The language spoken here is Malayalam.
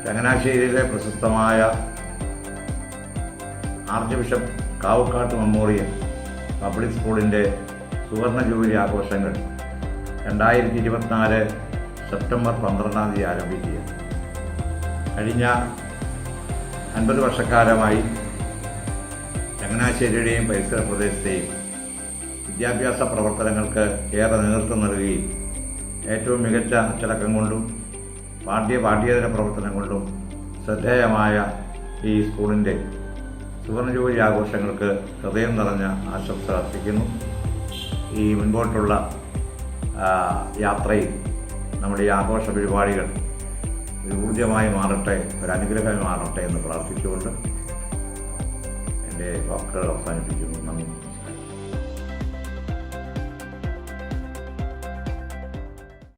ചങ്ങനാശ്ശേരിയിലെ പ്രശസ്തമായ arch bishop Kavukkattu memorial public സ്കൂളിൻ്റെ സുവർണ ജൂബിലി ആഘോഷങ്ങൾ 2024 സെപ്റ്റംബർ 12 ആരംഭിക്കുക. കഴിഞ്ഞ 50 വർഷക്കാലമായി ചങ്ങനാശ്ശേരിയുടെയും പരിസര പ്രദേശത്തെയും വിദ്യാഭ്യാസ പ്രവർത്തനങ്ങൾക്ക് ഏറെ നേതൃത്വം നൽകുകയും ഏറ്റവും മികച്ച അച്ചടക്കം കൊണ്ടും പാഠ്യേതര പ്രവർത്തനം കൊണ്ടും ശ്രദ്ധേയമായ ഈ സ്കൂളിൻ്റെ സുവർണ ജൂബിലി ആഘോഷങ്ങൾക്ക് ഹൃദയം നിറഞ്ഞ ആശംസ അർപ്പിക്കുന്നു. ഈ മുൻപോട്ടുള്ള യാത്രയിൽ നമ്മുടെ ഈ ആഘോഷ പരിപാടികൾ ഒരു ഊർജ്ജമായി മാറട്ടെ, ഒരു അനുഗ്രഹമായി മാറട്ടെ എന്ന് പ്രാർത്ഥിച്ചുകൊണ്ട് എൻ്റെ വാക്കുകൾ അവസാനിപ്പിക്കുന്നു. നന്ദി.